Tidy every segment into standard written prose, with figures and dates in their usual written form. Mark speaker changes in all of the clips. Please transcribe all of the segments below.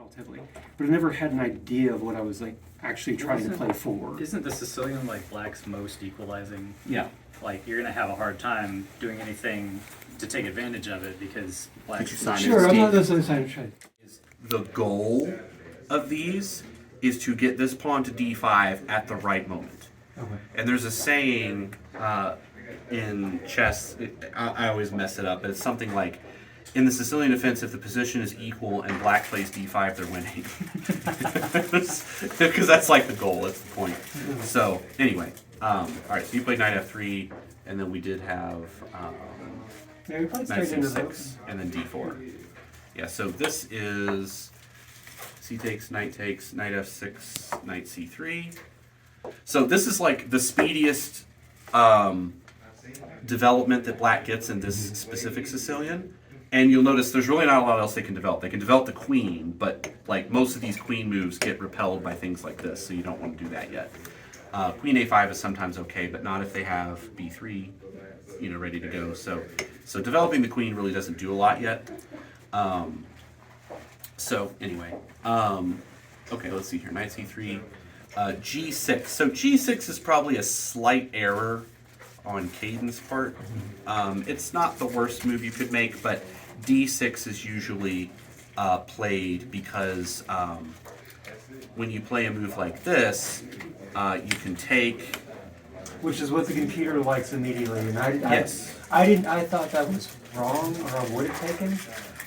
Speaker 1: relatively, but I never had an idea of what I was like actually trying to play for.
Speaker 2: Isn't the Sicilian like black's most equalizing?
Speaker 1: Yeah.
Speaker 2: Like you're gonna have a hard time doing anything to take advantage of it because black's
Speaker 1: Sure, I'm not necessarily saying trade.
Speaker 3: The goal of these is to get this pawn to d5 at the right moment.
Speaker 1: Okay.
Speaker 3: And there's a saying in chess, I always mess it up, but it's something like, in the Sicilian defense, if the position is equal and black plays d5, they're winning. Because that's like the goal, that's the point. So, anyway, all right, so you played knight f3, and then we did have
Speaker 1: Yeah, we played
Speaker 3: knight
Speaker 1: straight into
Speaker 3: c6, and then d4. Yeah, so this is c takes, knight f6, knight c3. So this is like the speediest development that black gets in this specific Sicilian. And you'll notice there's really not a lot else they can develop. They can develop the queen, but like most of these queen moves get repelled by things like this, so you don't want to do that yet. Queen a5 is sometimes okay, but not if they have b3, ready to go. So developing the queen really doesn't do a lot yet. So anyway, okay, let's see here. Knight c3, g6. So g6 is probably a slight error on Caden's part. It's not the worst move you could make, but d6 is usually played because when you play a move like this, you can take.
Speaker 1: Which is what the computer likes immediately, and
Speaker 3: Yes.
Speaker 1: I thought that was wrong, or I would have taken.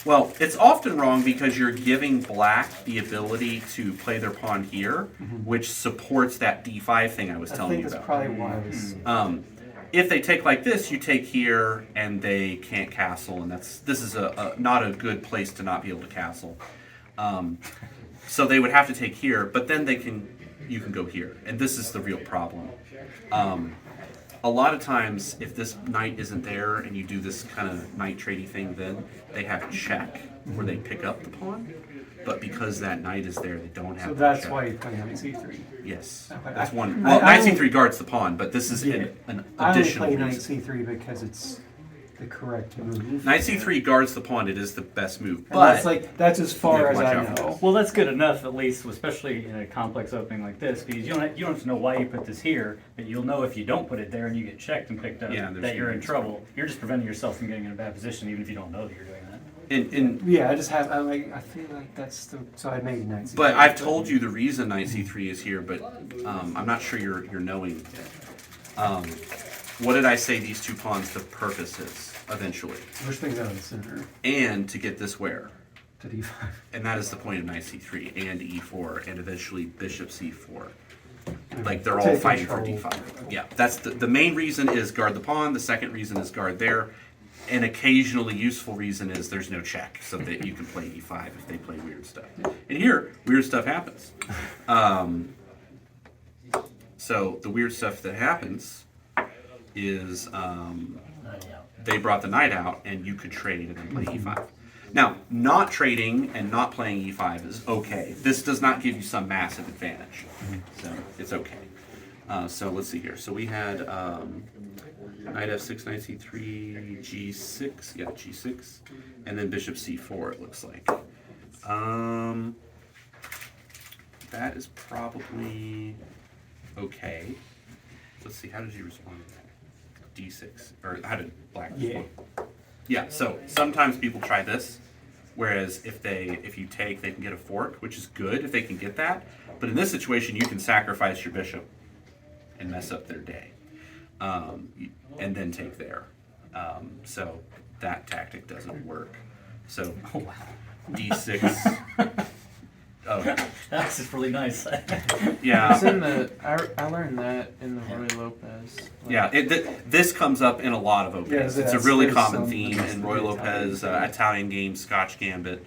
Speaker 3: Well, it's often wrong because you're giving black the ability to play their pawn here, which supports that d5 thing I was telling you
Speaker 1: I think
Speaker 3: about.
Speaker 1: that's probably why I was.
Speaker 3: If they take like this, you take here, and they can't castle, and this is a not a good place to not be able to castle. So they would have to take here, but then you can go here, and this is the real problem. A lot of times, if this knight isn't there, and you do this kind of knight tradey thing, then they have check, where they pick up the pawn. But because that knight is there, they don't have.
Speaker 1: So that's
Speaker 3: check.
Speaker 1: why you play knight c3.
Speaker 3: Yes,
Speaker 1: Okay.
Speaker 3: that's one.
Speaker 1: I-
Speaker 3: Well, knight c3 guards the pawn, but this is an
Speaker 1: I only
Speaker 3: additional
Speaker 1: play knight
Speaker 3: reason.
Speaker 1: c3 because it's the correct move.
Speaker 3: Knight c3 guards the pawn. It is the best move,
Speaker 1: And
Speaker 3: but
Speaker 1: that's as far as
Speaker 3: watch
Speaker 1: I
Speaker 3: out for
Speaker 1: know.
Speaker 2: Well, that's good enough, at least, especially in a complex opening like this, because you don't have to know why you put this here, but you'll know if you don't put it there and you get checked and picked up
Speaker 3: Yeah, there's
Speaker 2: that you're in
Speaker 3: reasons.
Speaker 2: trouble. You're just preventing yourself from getting in a bad position, even if you don't know that you're doing that.
Speaker 1: Yeah, I feel like that's the so I made knight c3.
Speaker 3: but I've told you the reason knight c3 is here, but I'm not sure you're knowing. What did I say these two pawns the purpose is eventually,
Speaker 1: Push things out of the center
Speaker 3: and to get this where,
Speaker 1: to d5.
Speaker 3: and that is the point of knight c3 and e4 and eventually bishop c4. Like they're all
Speaker 1: Take
Speaker 3: fighting for
Speaker 1: control.
Speaker 3: d5. Yeah, that's the main reason is guard the pawn. The second reason is guard there. An occasionally useful reason is there's no check, so that you can play e5 if they play weird stuff. And here, weird stuff happens. So the weird stuff that happens is they brought the knight out, and you could trade and then play e5. Now, not trading and not playing e5 is okay. This does not give you some massive advantage, so it's okay. So let's see here. So we had knight f6, knight c3, g6, yeah, g6, and then bishop c4. It looks like. That is probably okay. Let's see. How did you respond to that? d6, or how did black respond? Yeah, so sometimes people try this, whereas if you take, they can get a fork, which is good if they can get that. But in this situation, you can sacrifice your bishop and mess up their day, and then take there. So that tactic doesn't work. So d6. Oh,
Speaker 2: That's just really nice.
Speaker 3: yeah.
Speaker 4: It's in I learned that in the Roy Lopez.
Speaker 3: Yeah, this comes up in a lot of openings.
Speaker 1: Yeah,
Speaker 3: It's a
Speaker 1: that's-
Speaker 3: really
Speaker 1: there's
Speaker 3: common
Speaker 1: some-
Speaker 3: theme
Speaker 1: that's
Speaker 3: in
Speaker 1: the
Speaker 3: Roy
Speaker 1: Italian
Speaker 3: Lopez,
Speaker 1: thing.
Speaker 3: Italian games, Scotch Gambit,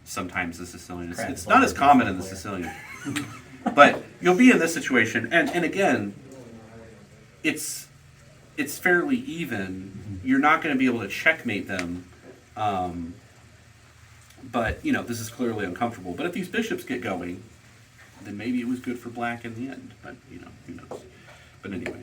Speaker 3: sometimes the Sicilian.
Speaker 2: Crap,
Speaker 3: It's not as common in the Sicilian. But you'll be in this situation, and again, it's fairly even. You're not going to be able to checkmate them, but this is clearly uncomfortable. But if these bishops get going, then maybe it was good for black in the end. But who knows? But anyway.